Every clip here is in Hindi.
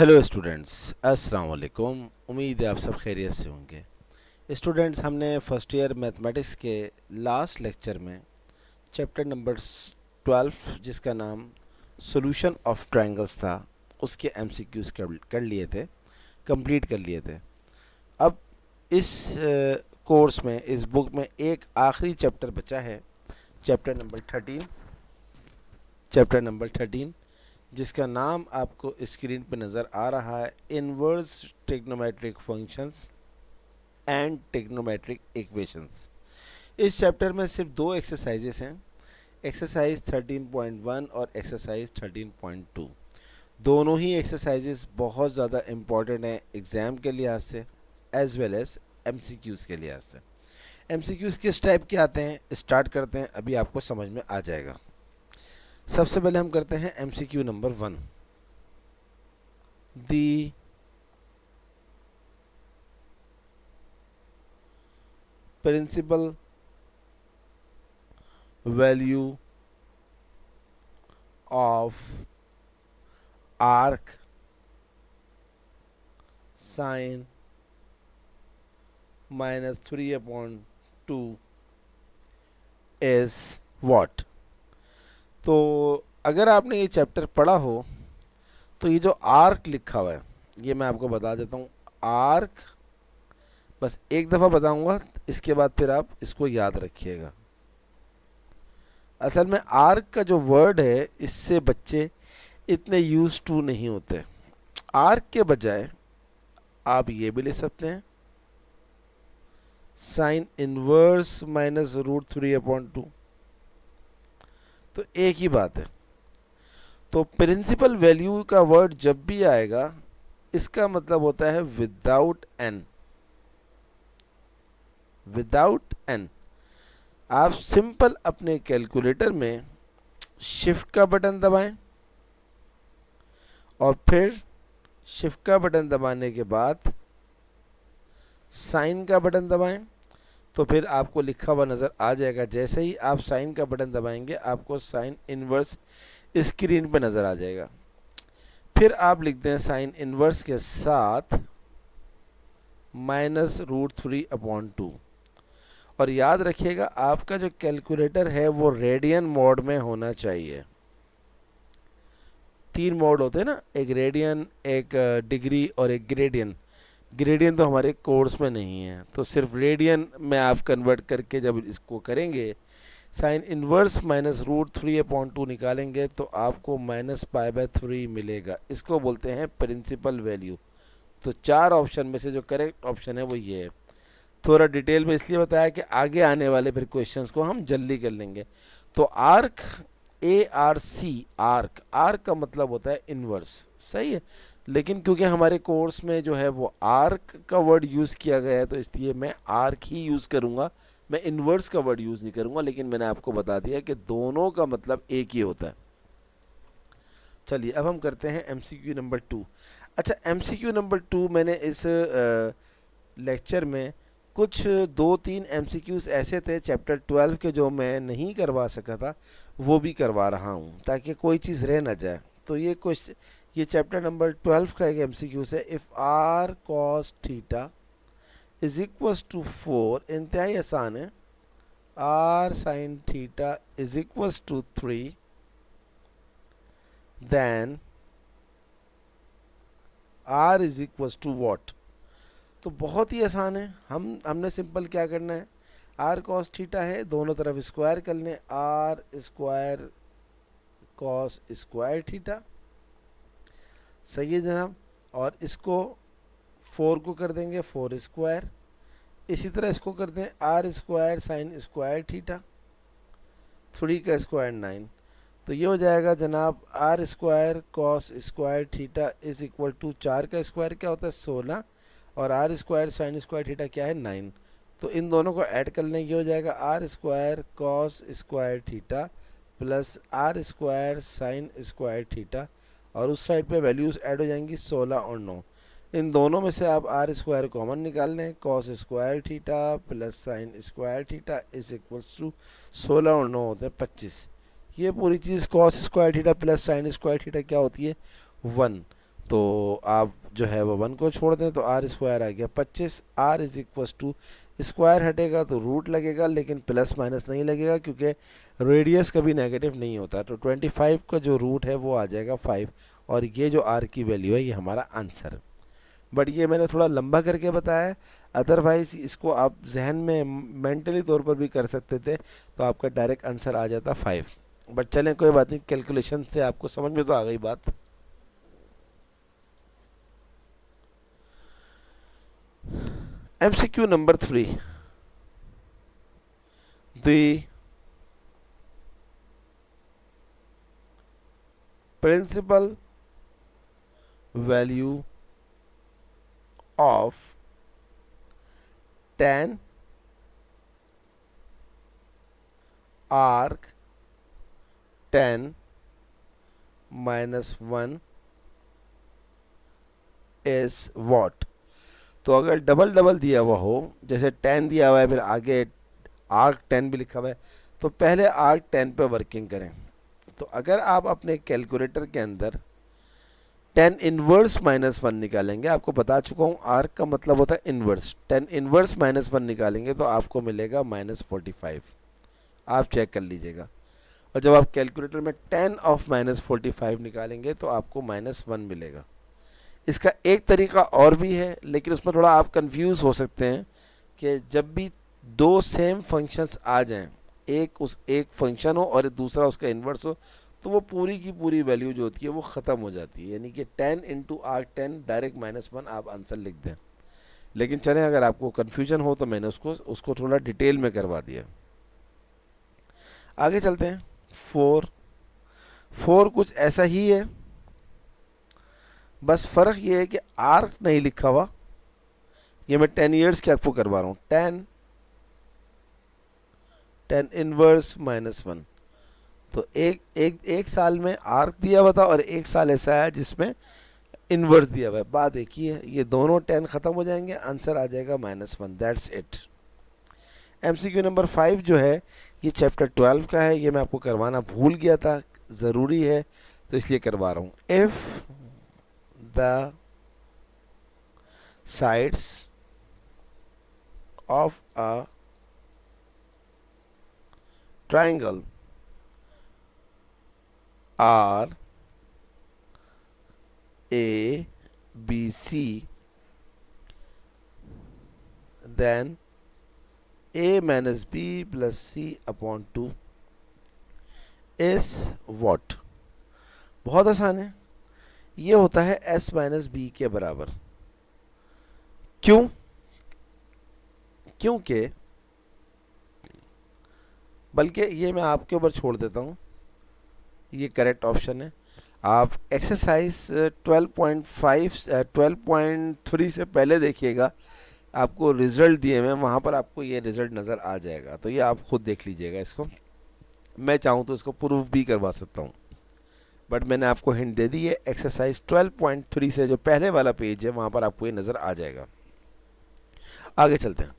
हेलो स्टूडेंट्स, अस्सलाम वालेकुम। उम्मीद है आप सब खैरियत से होंगे। स्टूडेंट्स, हमने फर्स्ट ईयर मैथमेटिक्स के लास्ट लेक्चर में चैप्टर नंबर 12 जिसका नाम सॉल्यूशन ऑफ ट्रायंगल्स था, उसके एमसीक्यूज कर लिए थे, कंप्लीट कर लिए थे। अब इस कोर्स में, इस बुक में एक आखिरी चैप्टर बचा है, चैप्टर नंबर 13 जिसका नाम आपको स्क्रीन पे नज़र आ रहा है, inverse trigonometric functions and trigonometric equations. इस चैप्टर में सिर्फ दो एक्सरसाइजेस हैं, एक्सरसाइज 13.1 और एक्सरसाइज 13.2। दोनों ही एक्सरसाइजेस बहुत ज़्यादा इम्पॉर्टेंट हैं एग्ज़ाम के लिहाज से एज वेल एज एमसीक्यूज़ के लिहाज से। एमसीक्यूज़ किस टाइप के आते हैं, स्टार्ट करते हैं, अभी आपको समझ में आ जाएगा। सबसे पहले हम करते हैं MCQ number 1। The principal value of arc sine minus 3 upon 2 is what? तो अगर आपने ये चैप्टर पढ़ा हो तो ये जो आर्क लिखा हुआ है, ये मैं आपको बता देता हूँ। आर्क बस एक दफ़ा बताऊंगा, इसके बाद फिर आप इसको याद रखिएगा। असल में आर्क का जो वर्ड है, इससे बच्चे इतने यूज टू नहीं होते। आर्क के बजाय आप ये भी ले सकते हैं, साइन इनवर्स माइनस √3/2। तो एक ही बात है। तो प्रिंसिपल वैल्यू का वर्ड जब भी आएगा, इसका मतलब होता है विदाउट एन। विदाउट एन आप सिंपल अपने कैलकुलेटर में शिफ्ट का बटन दबाएं और फिर शिफ्ट का बटन दबाने के बाद साइन का बटन दबाएं, तो फिर आपको लिखा हुआ नज़र आ जाएगा। जैसे ही आप साइन का बटन दबाएंगे, आपको साइन इनवर्स स्क्रीन पे नज़र आ जाएगा। फिर आप लिखते हैं साइन इनवर्स के साथ -√3/2। और याद रखिएगा, आपका जो कैलकुलेटर है वो रेडियन मोड में होना चाहिए। 3 मोड होते हैं ना, एक रेडियन, एक डिग्री और एक ग्रेडियन। ग्रेडियन तो हमारे कोर्स में नहीं है, तो सिर्फ रेडियन में आप कन्वर्ट करके जब इसको करेंगे, साइन इनवर्स -√3/2 निकालेंगे, तो आपको -π/3 मिलेगा। इसको बोलते हैं प्रिंसिपल वैल्यू। तो 4 ऑप्शन में से जो करेक्ट ऑप्शन है वो ये है। थोड़ा डिटेल में इसलिए बताया कि आगे आने वाले फिर क्वेश्चंस को हम जल्दी कर लेंगे। तो आर्क, ARC, आर्क, आर्क का मतलब होता है इनवर्स, सही है। लेकिन क्योंकि हमारे कोर्स में जो है वो आर्क का वर्ड यूज़ किया गया है, तो इसलिए मैं आर्क ही यूज़ करूँगा, मैं इनवर्स का वर्ड यूज़ नहीं करूँगा। लेकिन मैंने आपको बता दिया कि दोनों का मतलब एक ही होता है। चलिए अब हम करते हैं MCQ नंबर 2। अच्छा, MCQ नंबर 2 मैंने इस लेक्चर में कुछ 2-3 MCQs ऐसे थे चैप्टर 12 के जो मैं नहीं करवा सका था, वो भी करवा रहा हूँ ताकि कोई चीज़ रह ना जाए। तो ये चैप्टर नंबर 12 का एक MCQ है। If r cos theta is equals to 4, इंतहाई आसान है, r sin theta is equals to 3, then r is equals to what. तो बहुत ही आसान है। हमने सिंपल क्या करना है, r cos थीटा है, दोनों तरफ स्क्वायर कर लें, r square cos square theta, सही है जनाब। और इसको 4 को कर देंगे 4 स्क्वायर। इसी तरह इसको कर दें r square sine square theta, 3 का स्क्वायर 9। तो ये हो जाएगा जनाब r square cos square theta is equal to 4 का स्क्वायर क्या होता है 16, और r square sine square theta क्या है 9। तो इन दोनों को ऐड कर लें, ये हो जाएगा r square cos square theta plus r square sine square theta, और उस साइड पे वैल्यूज़ ऐड हो जाएंगी 16 और 9। इन दोनों में से आप r स्क्वायर कॉमन निकाल लें, cos square theta plus sine square theta is equals to 16 और 9 होते हैं 25। ये पूरी चीज़ cos square theta plus sine square theta क्या होती है 1। तो आप जो है वो 1 को छोड़ दें तो आर स्क्वायर आ गया 25। R is equals to, square हटेगा तो रूट लगेगा, लेकिन प्लस माइनस नहीं लगेगा क्योंकि रेडियस कभी नेगेटिव नहीं होता। तो 25 का जो रूट है वो आ जाएगा 5, और ये जो आर की वैल्यू है ये हमारा आंसर। बट ये मैंने थोड़ा लंबा करके बताया है, अदरवाइज़ इसको आप जहन में मेंटली तौर पर भी कर सकते थे तो आपका डायरेक्ट आंसर आ जाता 5। बट चलें कोई बात नहीं, कैलकुलेशन से आपको समझ में तो आ गई बात। MCQ number 3, the principal value of tan arc tan -1 is what। तो अगर डबल डबल दिया हुआ हो, जैसे tan दिया हुआ है फिर आगे आर्क 10 भी लिखा हुआ है, तो पहले आर्क 10 पे वर्किंग करें। तो अगर आप अपने कैलकुलेटर के अंदर tan इनवर्स -1 निकालेंगे, आपको बता चुका हूँ आर्क का मतलब होता है इनवर्स, tan इनवर्स -1 निकालेंगे तो आपको मिलेगा -45। आप चेक कर लीजिएगा। और जब आप कैलकुलेटर में tan ऑफ -45 निकालेंगे तो आपको -1 मिलेगा। इसका एक तरीका और भी है, लेकिन उसमें थोड़ा आप कंफ्यूज हो सकते हैं कि जब भी दो सेम फंक्शंस आ जाएं, एक फंक्शन हो और दूसरा उसका इन्वर्स हो, तो वो पूरी की पूरी वैल्यू जो होती है वो ख़त्म हो जाती है। यानी कि 10 इंटू आर्क 10 डायरेक्ट -1 आप आंसर लिख दें। लेकिन चलें, अगर आपको कन्फ्यूजन हो तो मैंने उसको थोड़ा डिटेल में करवा दिया। आगे चलते हैं। 4 कुछ ऐसा ही है, बस फ़र्क ये है कि आर्क नहीं लिखा हुआ। ये मैं 10 ईयर्स की आपको करवा रहा हूँ। 10 इनवर्स -1, तो एक साल में आर्क दिया हुआ था और एक साल ऐसा है जिसमें इनवर्स दिया हुआ है। बात एक ही है, ये दोनों 10 ख़त्म हो जाएंगे, आंसर आ जाएगा -1। That's it. MCQ नंबर 5 जो है ये चैप्टर 12 का है, ये मैं आपको करवाना भूल गया था, ज़रूरी है तो इसलिए करवा रहा हूँ। If the sides of a triangle are A, B, C, then A minus B plus C upon 2 is what। बहुत आसान है, ये होता है S माइनस बी के बराबर। क्यों? क्योंकि बल्कि ये मैं आपके ऊपर छोड़ देता हूँ, ये करेक्ट ऑप्शन है। आप एक्सरसाइज 12.3 से पहले देखिएगा, आपको रिज़ल्ट दिए हुए, वहाँ पर आपको ये रिज़ल्ट नज़र आ जाएगा। तो ये आप खुद देख लीजिएगा इसको। मैं चाहूँ तो इसको प्रूफ भी करवा सकता हूँ, बट मैंने आपको हिंट दे दी है। एक्सरसाइज 12.3 से जो पहले वाला पेज है वहाँ पर आपको ये नज़र आ जाएगा। आगे चलते हैं।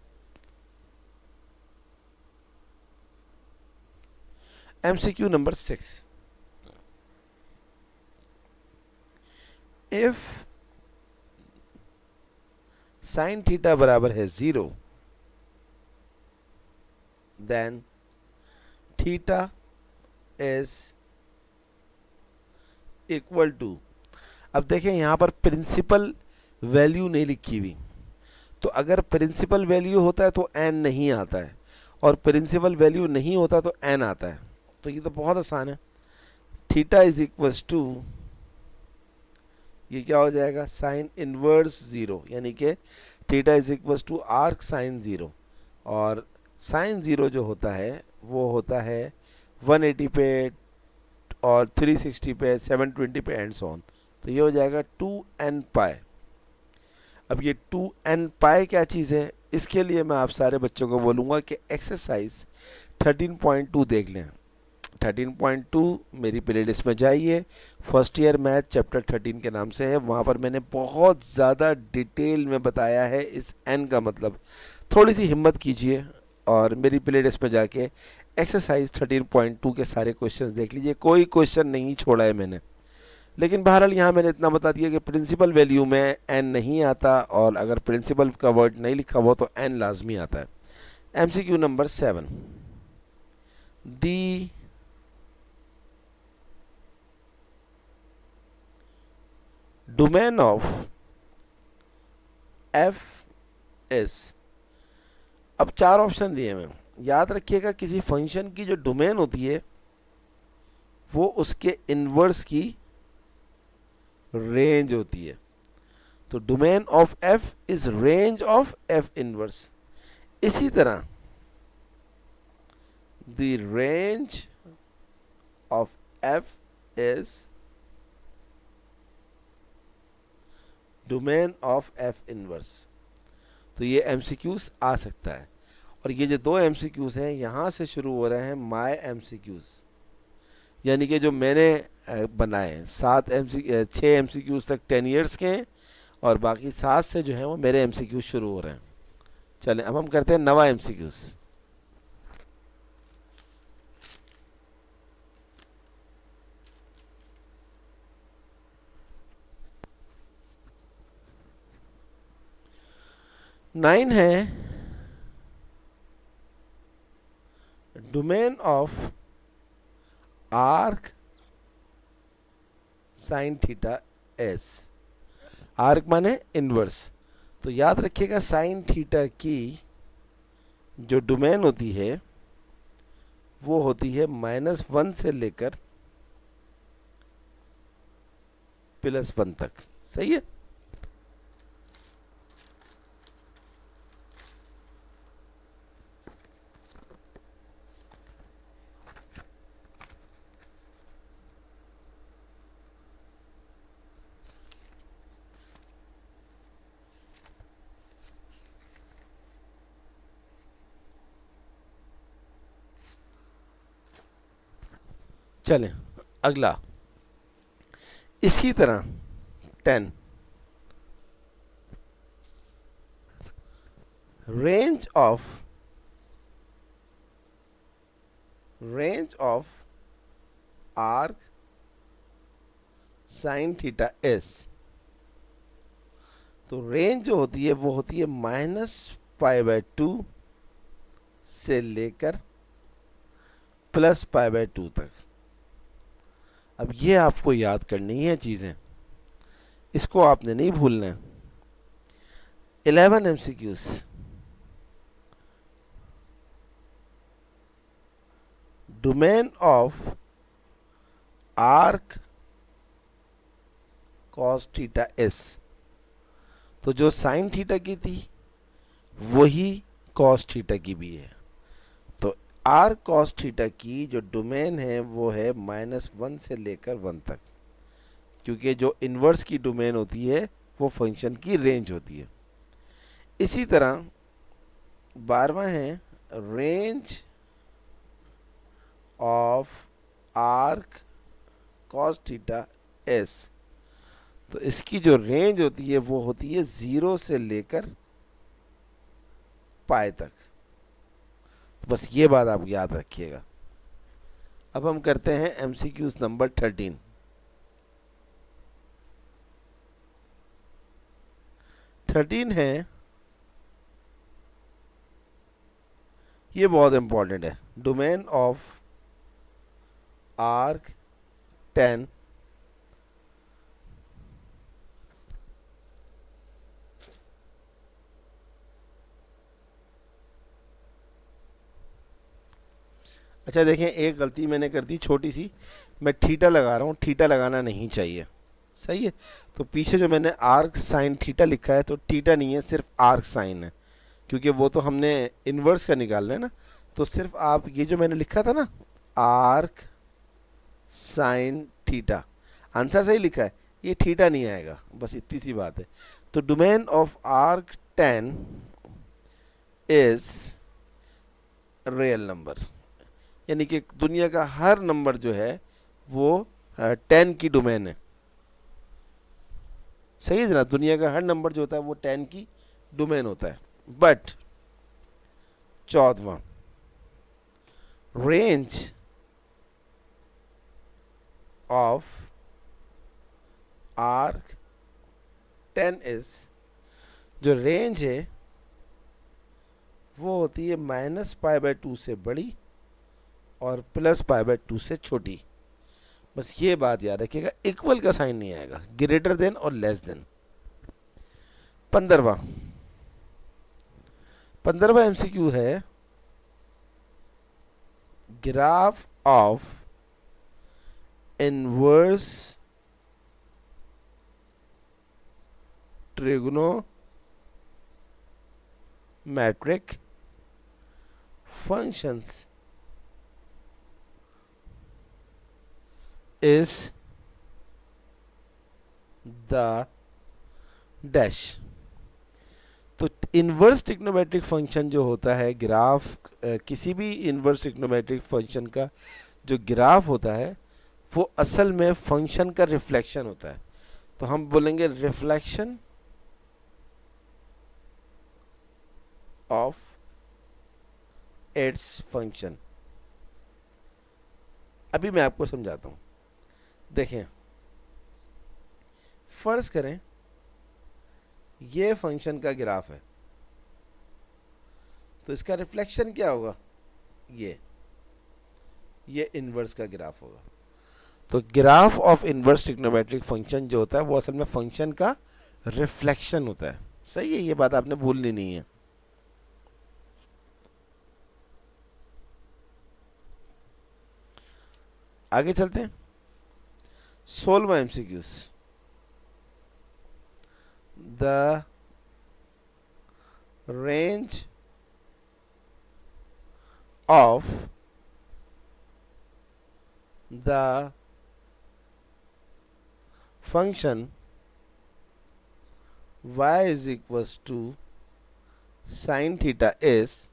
MCQ number 6, if sine theta बराबर है 0 then theta is equal to. अब देखें यहाँ पर प्रिंसिपल वैल्यू नहीं लिखी हुई, तो अगर प्रिंसिपल वैल्यू होता है तो n नहीं आता है, और प्रिंसिपल वैल्यू नहीं होता तो n आता है। तो ये तो बहुत आसान है। थीटा इज इक्वल्स टू, ये क्या हो जाएगा, साइन इनवर्स 0, यानी कि theta is equals to arc sine 0, और साइन 0 जो होता है वो होता है 180 पे और 360 पे, 720 पे एंड सो ऑन। तो ये हो जाएगा 2n पाई। अब ये 2n पाई क्या चीज़ है, इसके लिए मैं आप सारे बच्चों को बोलूँगा कि एक्सरसाइज 13.2 देख लें। 13.2 मेरी प्लेलिस्ट में जाइए, फर्स्ट ईयर मैथ चैप्टर 13 के नाम से है। वहाँ पर मैंने बहुत ज़्यादा डिटेल में बताया है इस n का मतलब। थोड़ी सी हिम्मत कीजिए और मेरी प्लेलिस्ट में जाके एक्सरसाइज 13.2 के सारे क्वेश्चंस देख लीजिए, कोई क्वेश्चन नहीं छोड़ा है मैंने। लेकिन बहरहाल यहाँ मैंने इतना बता दिया कि प्रिंसिपल वैल्यू में एन नहीं आता, और अगर प्रिंसिपल का वर्ड नहीं लिखा हुआ तो एन लाजमी आता है। MCQ number 7, the domain of F is. अब 4 ऑप्शन दिए मैं, याद रखिएगा किसी फंक्शन की जो डोमेन होती है वो उसके इनवर्स की रेंज होती है। तो domain of F is range of F inverse. इसी तरह the range of F is domain of F inverse. तो ये एमसीक्यूज आ सकता है, और ये जो 2 एमसीक्यूज हैं यहाँ से शुरू हो रहे हैं माय एमसीक्यूज, यानी कि जो मैंने बनाए हैं 6 एमसीक्यूज तक 10 इयर्स के हैं, और बाकी 7 से जो है वो मेरे एमसीक्यूज शुरू हो रहे हैं। चलें अब हम करते हैं नवा एमसीक्यूज। नाइन है domain of arc sine theta S. Arc माने इनवर्स। तो याद रखिएगा साइन थीटा की जो डोमेन होती है वो होती है -1 से लेकर +1 तक। सही है। चलें अगला, इसी तरह 10 range of arc sine theta S. तो रेंज जो होती है वो होती है -π/2 से लेकर +π/2 तक। अब ये आपको याद करनी है चीज़ें, इसको आपने नहीं भूलना है। 11 MCQs. Domain of arc cos theta S. तो जो साइन थीटा की थी वही कॉस थीटा की भी है। तो आर कॉस थीटा की जो डोमेन है वो है -1 से लेकर 1 तक, क्योंकि जो इन्वर्स की डोमेन होती है वो फंक्शन की रेंज होती है। इसी तरह 12वां है range of arc cos theta S. तो इसकी जो रेंज होती है वो होती है 0 से लेकर पाई तक। तो बस ये बात आप याद रखिएगा। अब हम करते हैं एमसीक्यूज नंबर 13। है, ये बहुत इंपॉर्टेंट है। डोमेन ऑफ आर्क 10 अच्छा देखें, एक गलती मैंने कर दी छोटी सी, मैं थीटा लगा रहा हूँ, थीटा लगाना नहीं चाहिए। सही है। तो पीछे जो मैंने आर्क साइन थीटा लिखा है तो थीटा नहीं है, सिर्फ आर्क साइन है, क्योंकि वो तो हमने इन्वर्स का निकालना है ना। तो सिर्फ आप ये जो मैंने लिखा था ना आर्क साइन थीटा, आंसर सही लिखा है, ये थीटा नहीं आएगा, बस इतनी सी बात है। तो domain of arc 10 is real number, यानी कि दुनिया का हर नंबर जो है वो 10 की डोमेन है। सही है ना, दुनिया का हर नंबर जो होता है वो 10 की डोमेन होता है। बट 14वां रेंज ऑफ आर्क 10 इज, जो रेंज है वो होती है -π/2 से बड़ी और +π/2 से छोटी। बस ये बात याद रखिएगा, इक्वल का साइन नहीं आएगा, ग्रेटर देन और लेस देन। 15वां एमसीक्यू है graph of inverse trigonometric functions is the dash। तो इनवर्स ट्रिग्नोमेट्रिक फंक्शन जो होता है, ग्राफ किसी भी इनवर्स ट्रिग्नोमेट्रिक फंक्शन का जो ग्राफ होता है वो असल में फंक्शन का रिफ्लेक्शन होता है। तो हम बोलेंगे रिफ्लेक्शन ऑफ इट्स फंक्शन। अभी मैं आपको समझाता हूँ। देखें, फर्ज करें ये फंक्शन का ग्राफ है, तो इसका रिफ्लेक्शन क्या होगा, ये इनवर्स का ग्राफ होगा। तो graph of inverse trigonometric function जो होता है वो असल में फंक्शन का रिफ्लेक्शन होता है। सही है, ये बात आपने भूलनी नहीं है। आगे चलते हैं। 16वां MCQs, the range of the function y is equals to sin theta is,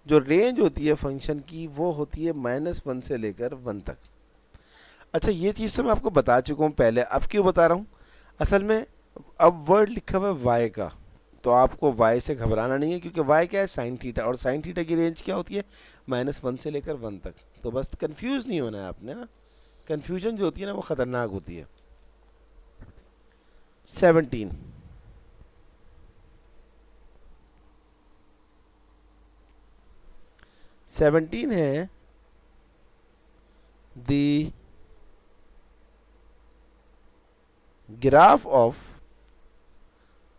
जो रेंज होती है फंक्शन की वो होती है -1 से लेकर 1 तक। अच्छा, ये चीज़ तो मैं आपको बता चुका हूँ पहले, अब क्यों बता रहा हूँ, असल में अब वर्ड लिखा हुआ है y का, तो आपको y से घबराना नहीं है, क्योंकि y क्या है, साइन थीटा, और साइन थीटा की रेंज क्या होती है, -1 से लेकर 1 तक। तो बस कंफ्यूज नहीं होना है आपने ना, कंफ्यूजन जो होती है ना वो ख़तरनाक होती है। 17 है the graph of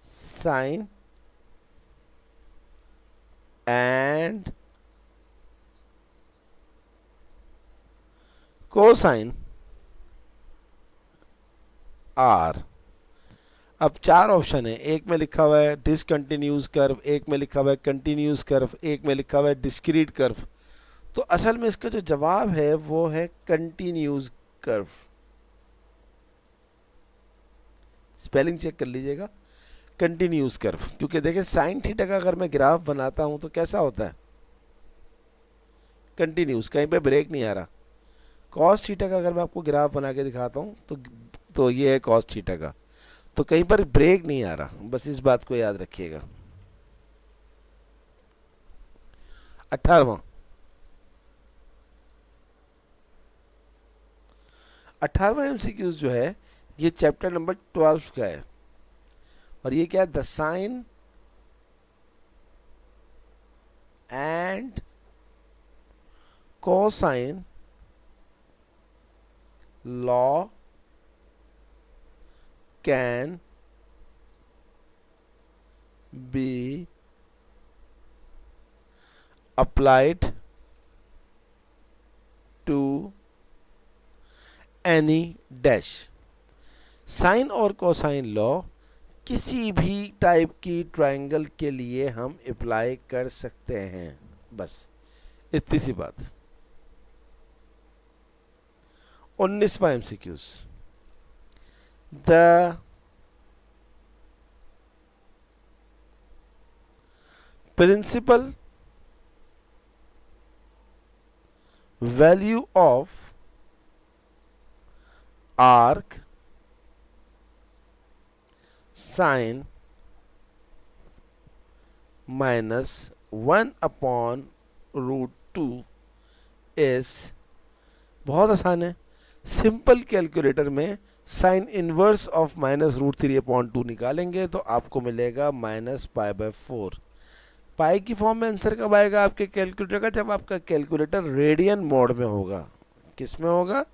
sine and cosine are. अब 4 ऑप्शन है, एक में लिखा हुआ है डिसकंटिन्यूस कर्व, एक में लिखा हुआ है कंटिन्यूस कर्व, एक में लिखा हुआ है डिस्क्रीट कर्व। तो असल में इसका जो जवाब है वो है कंटिन्यूस कर्व। स्पेलिंग चेक कर लीजिएगा, कंटिन्यूस कर्व, क्योंकि देखिए साइन थीटा का अगर मैं ग्राफ बनाता हूं तो कैसा होता है, कंटिन्यूस, कहीं पे ब्रेक नहीं आ रहा। कॉस थीटा का अगर मैं आपको ग्राफ बना के दिखाता हूं तो ये है कॉस थीटा का, तो कहीं पर ब्रेक नहीं आ रहा, बस इस बात को याद रखिएगा। 18वां एमसीक्यूज जो है ये चैप्टर नंबर 12 का है, और ये क्या है, the sine and cosine law can be applied to any dash। Sine और कोसाइन लॉ किसी भी टाइप की ट्रायंगल के लिए हम अप्लाई कर सकते हैं, बस इतनी सी बात। 19वां MCQs, the principal value of arc sine -1/√2 is, बहुत आसान है, सिंपल कैलकुलेटर में साइन इनवर्स ऑफ -√3/2 निकालेंगे तो आपको मिलेगा -π/4। पाई की फॉर्म में आंसर कब आएगा आपके कैलकुलेटर का? जब आपका कैलकुलेटर रेडियन मोड में होगा। किस में होगा?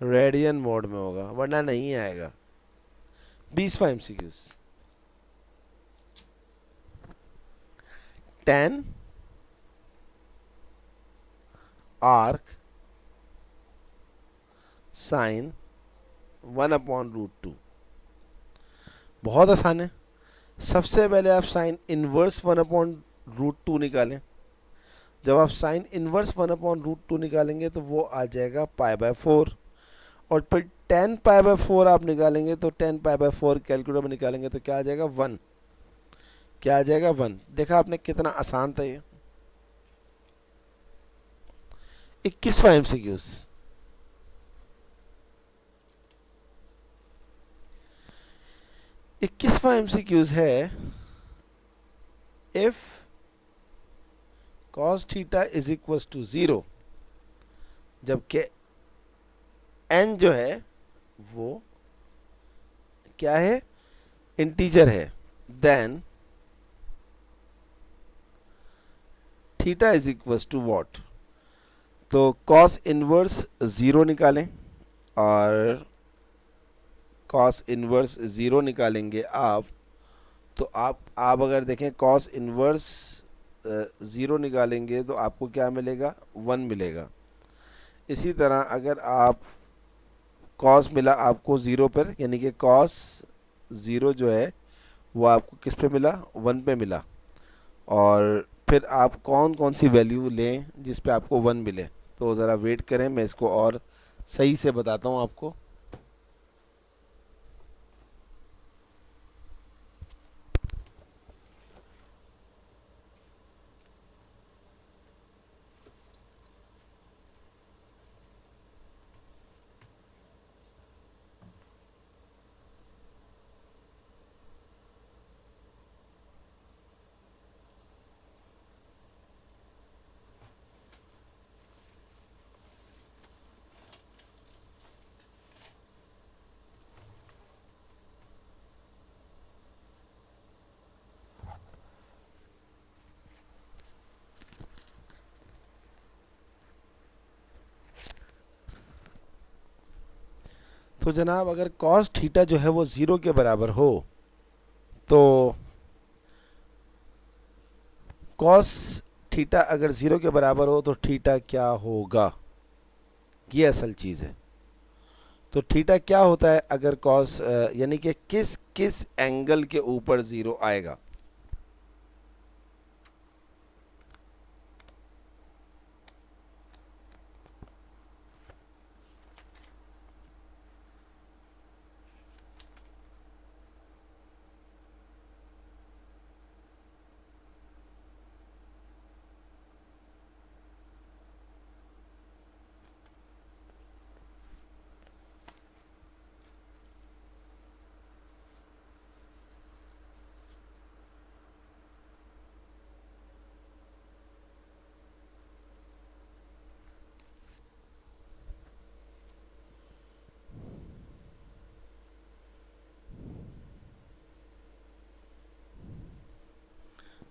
रेडियन मोड में होगा, वरना नहीं आएगा। 20वां एमसीक्यूज। tan arc sine 1/√2। बहुत आसान है। सबसे पहले आप साइन इनवर्स 1/√2 निकालें। जब आप साइन इनवर्स 1/√2 निकालेंगे तो वो आ जाएगा π/4। और फिर tan π/4 आप निकालेंगे तो tan π/4 कैलकुलेटर में निकालेंगे तो क्या आ जाएगा? 1। क्या आ जाएगा? 1। देखा आपने कितना आसान था ये। 21वां एमसीक्यूज। 21वां एमसीक्यूज है if cos theta is equal to 0, जबकि n जो है वो क्या है? इंटीजर है, then theta is equal to what? तो cos इनवर्स 0 निकालें, और cos इनवर्स 0 निकालेंगे आप तो आप अगर देखें cos इनवर्स 0 निकालेंगे तो आपको क्या मिलेगा? 1 मिलेगा। इसी तरह अगर आप cos मिला आपको 0 पर, यानी कि cos 0 जो है वो आपको किस पे मिला? 1 पे मिला। और फिर आप कौन कौन सी वैल्यू लें जिस पे आपको 1 मिले? तो ज़रा वेट करें, मैं इसको और सही से बताता हूँ आपको। तो जनाब अगर cos थीटा जो है वो 0 के बराबर हो तो cos थीटा अगर 0 के बराबर हो तो थीटा क्या होगा? ये असल चीज़ है। तो थीटा क्या होता है अगर cos यानी कि किस किस एंगल के ऊपर 0 आएगा?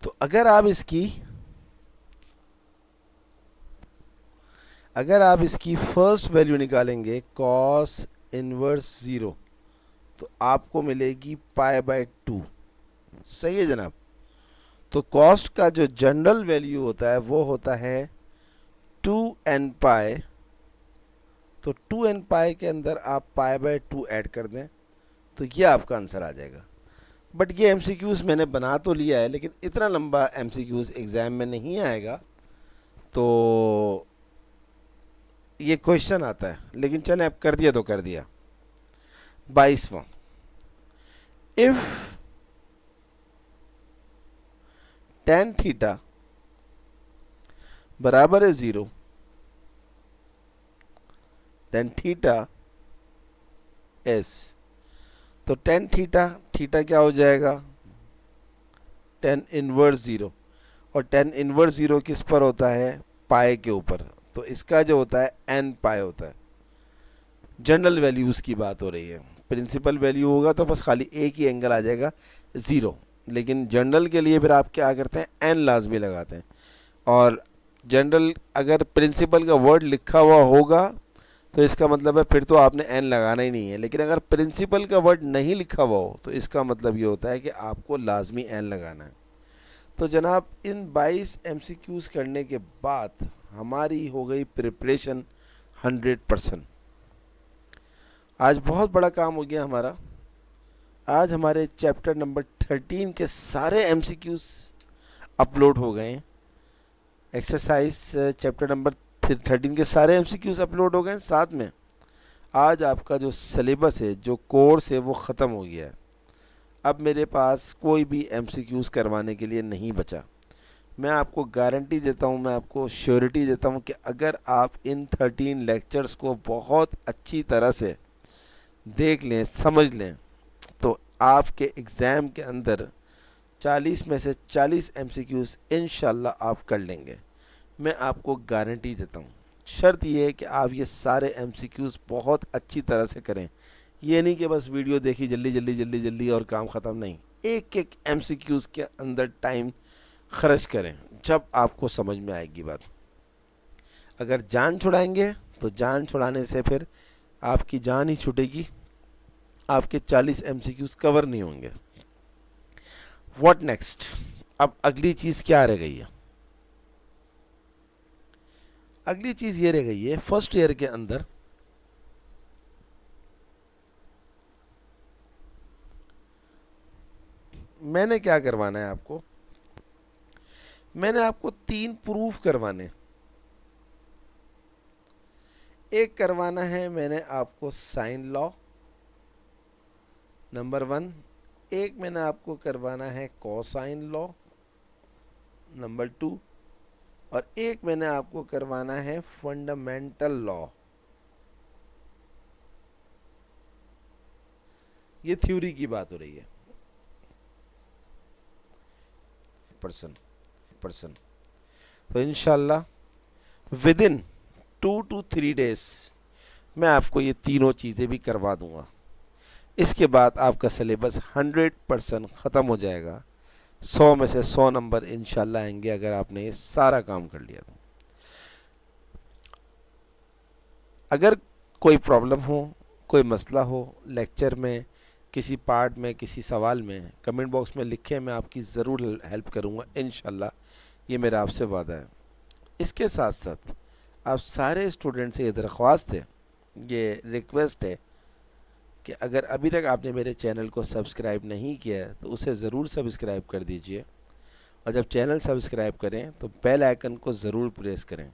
तो अगर आप इसकी फर्स्ट वैल्यू निकालेंगे cos इनवर्स 0 तो आपको मिलेगी π/2। सही है जनाब। तो कॉस्ट का जो जनरल वैल्यू होता है वो होता है 2n π। तो 2n π के अंदर आप π/2 ऐड कर दें तो ये आपका आंसर आ जाएगा। बट ये एमसीक्यूज़ मैंने बना तो लिया है, लेकिन इतना लंबा एमसीक्यूज़ एग्ज़ाम में नहीं आएगा, तो ये क्वेश्चन आता है। लेकिन चलें, अब कर दिया तो कर दिया। 22वां, इफ़ tan थीटा बराबर है 0 देन थीटा एस। तो tan थीटा क्या हो जाएगा? tan इनवर्स 0, और tan इनवर्स 0 किस पर होता है? पाई के ऊपर। तो इसका जो होता है n पाई होता है। जनरल वैल्यूज़ की बात हो रही है। प्रिंसिपल वैल्यू होगा तो बस खाली एक ही एंगल आ जाएगा 0, लेकिन जनरल के लिए फिर आप क्या करते हैं, एन लाजमी लगाते हैं। और जनरल अगर प्रिंसिपल का वर्ड लिखा हुआ होगा तो इसका मतलब है फिर तो आपने एन लगाना ही नहीं है, लेकिन अगर प्रिंसिपल का वर्ड नहीं लिखा हुआ हो तो इसका मतलब ये होता है कि आपको लाजमी एन लगाना है। तो जनाब इन 22 एमसीक्यूज़ करने के बाद हमारी हो गई प्रिपरेशन 100%। आज बहुत बड़ा काम हो गया हमारा। आज हमारे चैप्टर नंबर 13 के सारे एमसीक्यूज़ अपलोड हो गए हैं। एक्सरसाइज चैप्टर नंबर 13 के सारे एमसीक्यूज़ अपलोड हो गए हैं। साथ में आज आपका जो सिलेबस है, जो कोर्स है, वो ख़त्म हो गया है। अब मेरे पास कोई भी एमसीक्यूज़ करवाने के लिए नहीं बचा। मैं आपको गारंटी देता हूँ, मैं आपको श्योरिटी देता हूँ कि अगर आप इन 13 लेक्चर्स को बहुत अच्छी तरह से देख लें, समझ लें, तो आपके एग्ज़ाम के अंदर 40 में से 40 एमसीक्यूज़ इंशाल्लाह आप कर लेंगे। मैं आपको गारंटी देता हूँ। शर्त ये है कि आप ये सारे एमसीक्यूज़ बहुत अच्छी तरह से करें। ये नहीं कि बस वीडियो देखी जल्दी जल्दी जल्दी जल्दी और काम ख़त्म, नहीं। एक एक एमसीक्यूज़ के अंदर टाइम खर्च करें, जब आपको समझ में आएगी बात। अगर जान छुड़ाएंगे तो जान छुड़ाने से फिर आपकी जान ही छूटेगी, आपके 40 एमसीक्यूज़ कवर नहीं होंगे। What next? अब अगली चीज़ क्या रह गई है? अगली चीज़ ये रह गई है, फर्स्ट ईयर के अंदर मैंने क्या करवाना है आपको? मैंने आपको 3 प्रूफ करवाने। एक करवाना है मैंने आपको साइन लॉ, नंबर 1। एक मैंने आपको करवाना है कोसाइन लॉ, नंबर 2। और एक मैंने आपको करवाना है फंडामेंटल लॉ। ये थ्योरी की बात हो रही है। पर्सन तो इंशाल्लाह विद इन 2 to 3 डेज मैं आपको ये तीनों चीज़ें भी करवा दूंगा। इसके बाद आपका सिलेबस 100% ख़त्म हो जाएगा। 100 में से 100 नंबर इंशाल्लाह आएंगे अगर आपने ये सारा काम कर लिया तो। अगर कोई प्रॉब्लम हो, कोई मसला हो लेक्चर में, किसी पार्ट में, किसी सवाल में, कमेंट बॉक्स में लिखें, मैं आपकी ज़रूर हेल्प करूँगा इंशाल्लाह। ये मेरा आपसे वादा है। इसके साथ साथ आप सारे स्टूडेंट से ये दरख्वास्त है, ये रिक्वेस्ट है कि अगर अभी तक आपने मेरे चैनल को सब्सक्राइब नहीं किया है तो उसे ज़रूर सब्सक्राइब कर दीजिए। और जब चैनल सब्सक्राइब करें तो बेल आइकन को ज़रूर प्रेस करें,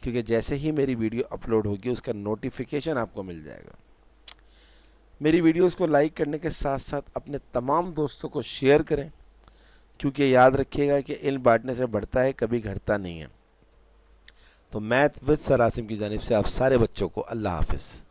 क्योंकि जैसे ही मेरी वीडियो अपलोड होगी उसका नोटिफिकेशन आपको मिल जाएगा। मेरी वीडियोस को लाइक करने के साथ साथ अपने तमाम दोस्तों को शेयर करें, क्योंकि याद रखिएगा कि इल्म बांटने से बढ़ता है, कभी घटता नहीं है। तो मैथ विद सर आसिम की जानिब से आप सारे बच्चों को अल्लाह हाफिज़।